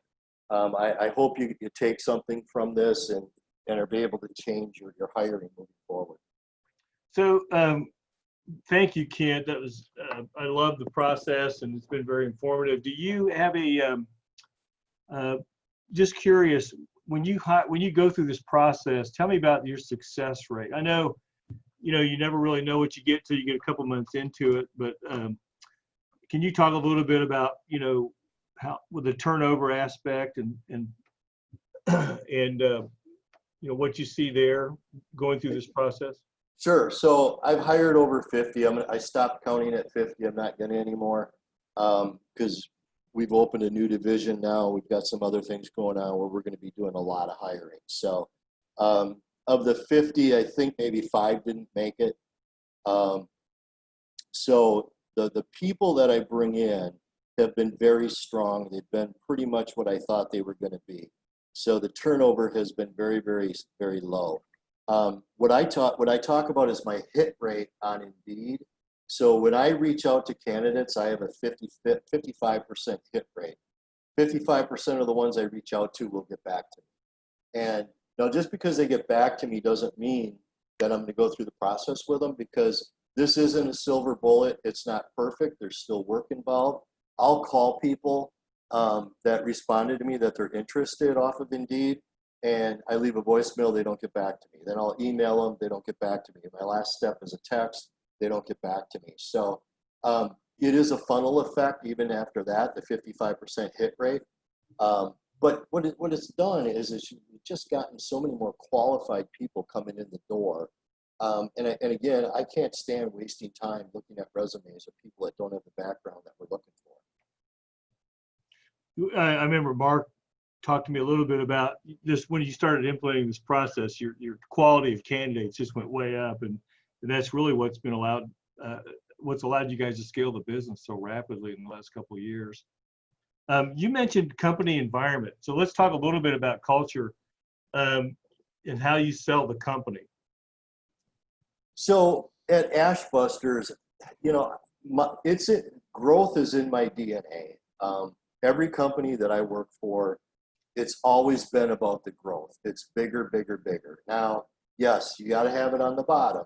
I hope you take something from this and are able to change your hiring moving forward. So thank you, Kent. That was I love the process, and it's been very informative. Do you have a just curious, when you go through this process, tell me about your success rate. I know, you never really know what you get till you get a couple months into it, but can you talk a little bit about, how with the turnover aspect and what you see there going through this process? Sure. So I've hired over 50. I stopped counting at 50. I'm not going to anymore because we've opened a new division now. We've got some other things going on where we're going to be doing a lot of hiring. So of the 50, I think maybe 5 didn't make it. So the people that I bring in have been very strong. They've been pretty much what I thought they were going to be. So the turnover has been very, very, very low. What I talk about is my hit rate on Indeed. So when I reach out to candidates, I have a 55% hit rate. 55% of the ones I reach out to will get back to me. And now just because they get back to me doesn't mean that I'm going to go through the process with them, because this isn't a silver bullet. It's not perfect. There's still work involved. I'll call people that responded to me that they're interested off of Indeed, and I leave a voicemail, they don't get back to me. Then I'll email them, they don't get back to me. My last step is a text, they don't get back to me. So it is a funnel effect even after that, the 55% hit rate. But what it's done is you've just gotten so many more qualified people coming in the door. And again, I can't stand wasting time looking at resumes of people that don't have the background that we're looking for. I remember Mark talked to me a little bit about this when you started implementing this process. Your quality of candidates just went way up, and that's really what's allowed you guys to scale the business so rapidly in the last couple of years. You mentioned company environment, so let's talk a little bit about culture and how you sell the company. So at Ashbusters, growth is in my DNA. Every company that I work for, it's always been about the growth. It's bigger, bigger, bigger. Now, yes, you got to have it on the bottom,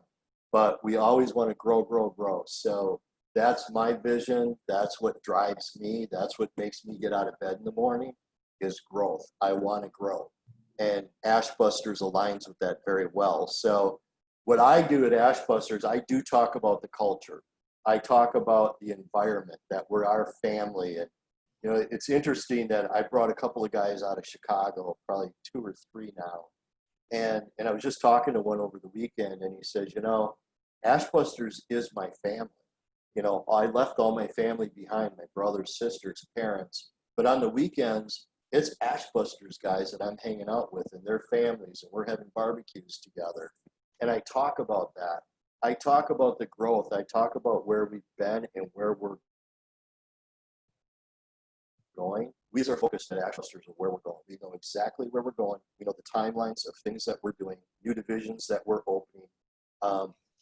but we always want to grow, grow, grow. So that's my vision. That's what drives me. That's what makes me get out of bed in the morning is growth. I want to grow. And Ashbusters aligns with that very well. So what I do at Ashbusters, I do talk about the culture. I talk about the environment, that we're our family. And it's interesting that I brought a couple of guys out of Chicago, probably 2 or 3 now. And I was just talking to one over the weekend, and he says, Ashbusters is my family. I left all my family behind, my brothers, sisters, parents. But on the weekends, it's Ashbusters guys that I'm hanging out with and their families, and we're having barbecues together. And I talk about that. I talk about the growth. I talk about where we've been and where we're going. We are focused at Ashbusters of where we're going. We know exactly where we're going. We know the timelines of things that we're doing, new divisions that we're opening.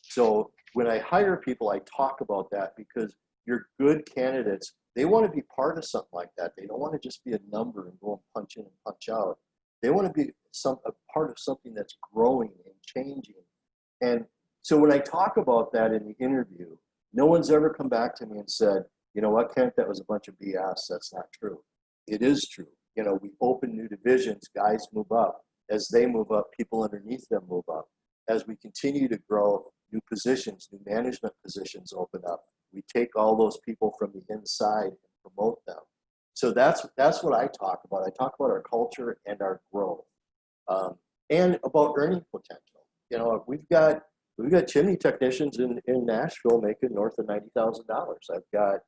So when I hire people, I talk about that because your good candidates, they want to be part of something like that. They don't want to just be a number and go and punch in and punch out. They want to be a part of something that's growing and changing. And so when I talk about that in the interview, no one's ever come back to me and said, you know what, Kent, that was a bunch of BS. That's not true. It is true. We open new divisions, guys move up. As they move up, people underneath them move up. As we continue to grow, new positions, new management positions open up. We take all those people from the inside and promote them. So that's what I talk about. I talk about our culture and our growth, and about earning potential. You know, we've got chimney technicians in Nashville making north of $90,000. I've got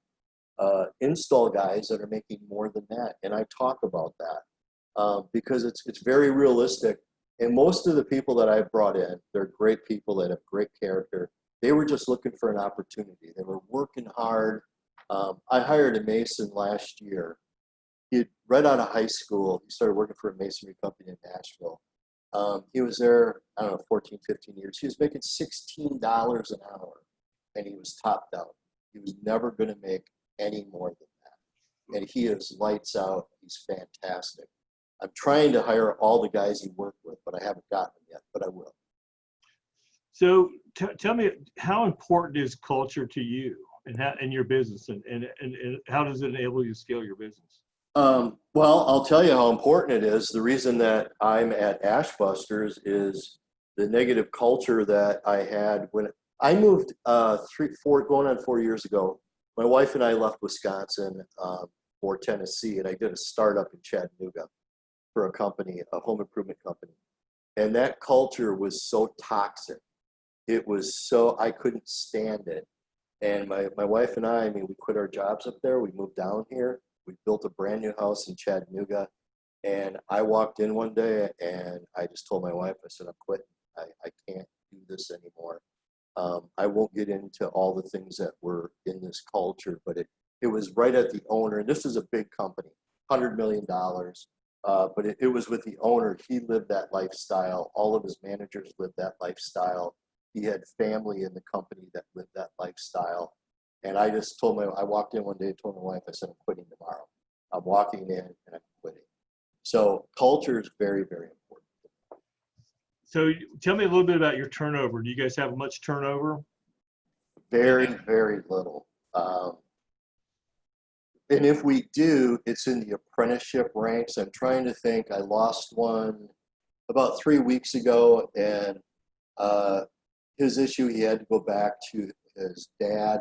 install guys that are making more than that, and I talk about that because it's very realistic. And most of the people that I've brought in, they're great people that have great character. They were just looking for an opportunity. They were working hard. I hired a mason last year. He right out of high school, he started working for a masonry company in Nashville. He was there, I don't know, 14, 15 years. He was making $16 an hour, and he was topped out. He was never going to make any more than that. And he is lights out. He's fantastic. I'm trying to hire all the guys he worked with, but I haven't gotten them yet, but I will. So tell me, how important is culture to you and your business, and how does it enable you to scale your business? Well, I'll tell you how important it is. The reason that I'm at Ashbusters is the negative culture that I had when I moved 4 years ago. My wife and I left Wisconsin for Tennessee, and I did a startup in Chattanooga for a company, a home improvement company. And that culture was so toxic. It was so, I couldn't stand it. And my wife and I mean, we quit our jobs up there. We moved down here. We built a brand new house in Chattanooga. And I walked in one day and I just told my wife, I said, I'm quitting. I can't do this anymore. I won't get into all the things that were in this culture, but it was right at the owner. And this is a big company, $100 million. But it was with the owner. He lived that lifestyle. All of his managers lived that lifestyle. He had family in the company that lived that lifestyle. And I just I walked in one day and told my wife, I said, I'm quitting tomorrow. I'm walking in and I'm quitting. So culture is very, very important. So tell me a little bit about your turnover. Do you guys have much turnover? Very, very little. And if we do, it's in the apprenticeship ranks. I'm trying to think. I lost one about 3 weeks ago, and his issue, he had to go back to his dad,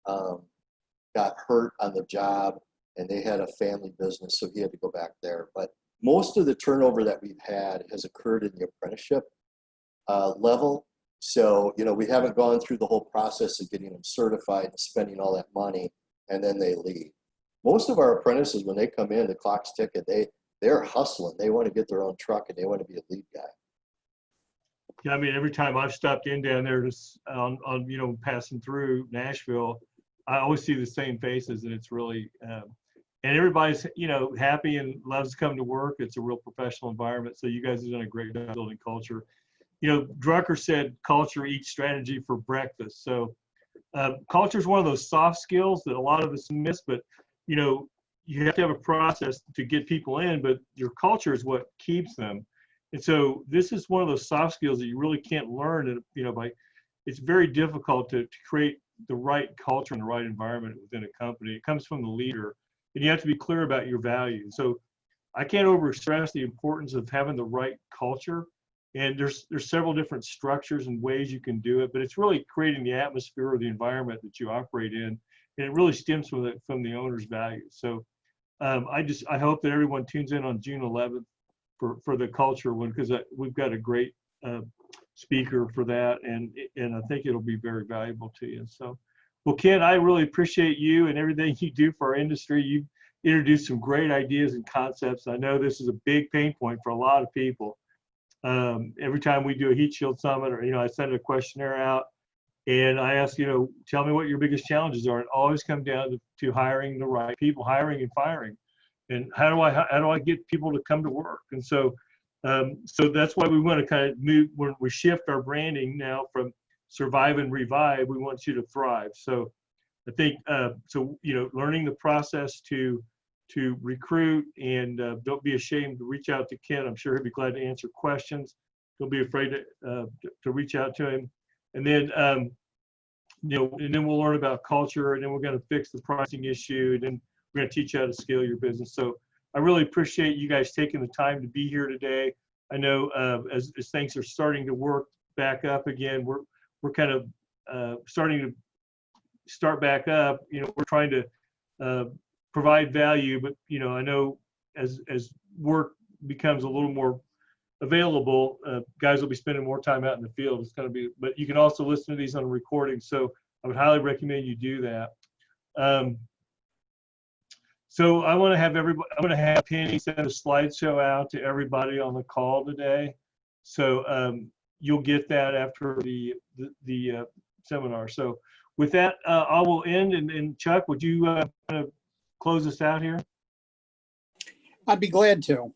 got hurt on the job, and they had a family business, so he had to go back there. But most of the turnover that we've had has occurred in the apprenticeship level. So, you know, we haven't gone through the whole process of getting them certified and spending all that money, and then they leave. Most of our apprentices, when they come in, the clock's ticking. They're hustling. They want to get their own truck, and they want to be a lead guy. Yeah, I mean, every time I've stopped in down there, just on you know, passing through Nashville, I always see the same faces, and it's really, and everybody's, you know, happy and loves to come to work. It's a real professional environment. So you guys have done a great job building culture. You know, Drucker said, culture eats strategy for breakfast. So culture is one of those soft skills that a lot of us miss, but you know, you have to have a process to get people in, but your culture is what keeps them. And so this is one of those soft skills that you really can't learn. And, you know, it's very difficult to create the right culture and the right environment within a company. It comes from the leader, and you have to be clear about your values. So I can't overstress the importance of having the right culture. And there's several different structures and ways you can do it, but it's really creating the atmosphere or the environment that you operate in. And it really stems from the owner's values. So I hope that everyone tunes in on June 11th for the culture one, because we've got a great speaker for that, and I think it'll be very valuable to you. So, well, Ken, I really appreciate you and everything you do for our industry. You've introduced some great ideas and concepts. I know this is a big pain point for a lot of people. Every time we do a heat shield summit, or, you know, I send a questionnaire out and I ask, you know, tell me what your biggest challenges are. It always comes down to hiring the right people, hiring and firing. And how do I get people to come to work? And so that's why we want to kind of move, when we shift our branding now from survive and revive, we want you to thrive. So I think, so, you know, learning the process to recruit, and don't be ashamed to reach out to Ken. I'm sure he'll be glad to answer questions. Don't be afraid to reach out to him. And then, you know, and then we'll learn about culture, and then we're going to fix the pricing issue, and then we're going to teach you how to scale your business. So I really appreciate you guys taking the time to be here today. I know as things are starting to work back up again, we're kind of starting to start back up. You know, we're trying to provide value, but I know as work becomes a little more available, guys will be spending more time out in the field. It's going to be, but you can also listen to these on recording. So I would highly recommend you do that. So I want to have everybody, I'm going to have Penny send a slideshow out to everybody on the call today. So you'll get that after the seminar. So with that, I will end. And Chuck, would you kind of close us out here? I'd be glad to.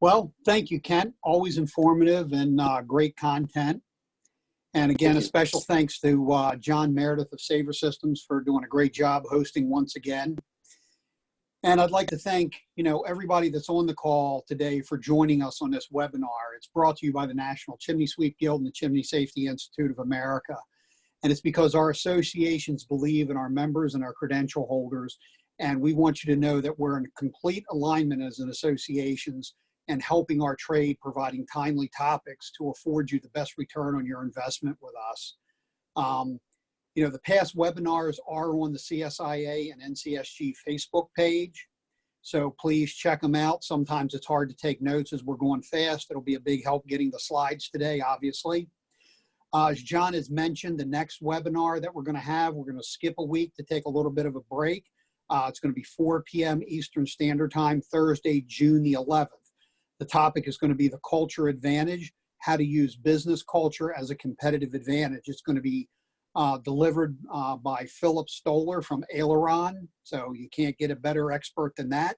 Well, thank you, Kent. Always informative and great content. And again, a special thanks to John Meredith of Saver Systems for doing a great job hosting once again. And I'd like to thank, everybody that's on the call today for joining us on this webinar. It's brought to you by the National Chimney Sweep Guild and the Chimney Safety Institute of America. And it's because our associations believe in our members and our credential holders. And we want you to know that we're in complete alignment as an associations and helping our trade, providing timely topics to afford you the best return on your investment with us. The past webinars are on the CSIA and NCSG Facebook page. So please check them out. Sometimes it's hard to take notes as we're going fast. It'll be a big help getting the slides today, obviously. As John has mentioned, the next webinar that we're going to skip a week to take a little bit of a break. It's going to be 4 p.m. Eastern Standard Time, Thursday, June the 11th. The topic is going to be the culture advantage, how to use business culture as a competitive advantage. It's going to be delivered by Philip Stoller from Aileron. So you can't get a better expert than that.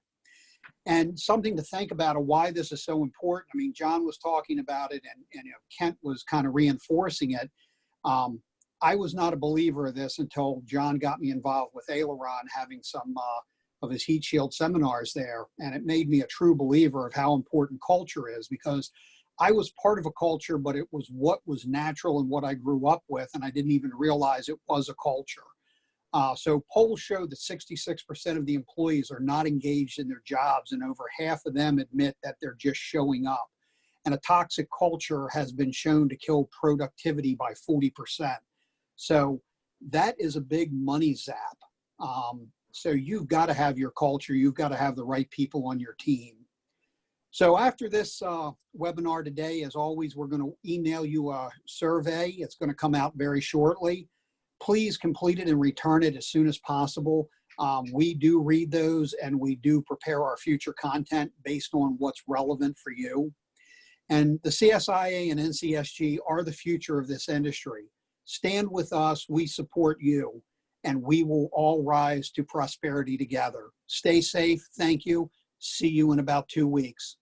And something to think about why this is so important. I mean, John was talking about it and Kent was kind of reinforcing it. I was not a believer of this until John got me involved with Aileron, having some of his heat shield seminars there. And it made me a true believer of how important culture is, because I was part of a culture, but it was what was natural and what I grew up with. And I didn't even realize it was a culture. So polls show that 66% of the employees are not engaged in their jobs, and over half of them admit that they're just showing up. And a toxic culture has been shown to kill productivity by 40%. So that is a big money zap. So you've got to have your culture. You've got to have the right people on your team. So after this webinar today, as always, we're going to email you a survey. It's going to come out very shortly. Please complete it and return it as soon as possible. We do read those and we do prepare our future content based on what's relevant for you. And the CSIA and NCSG are the future of this industry. Stand with us. We support you. And we will all rise to prosperity together. Stay safe. Thank you. See you in about 2 weeks.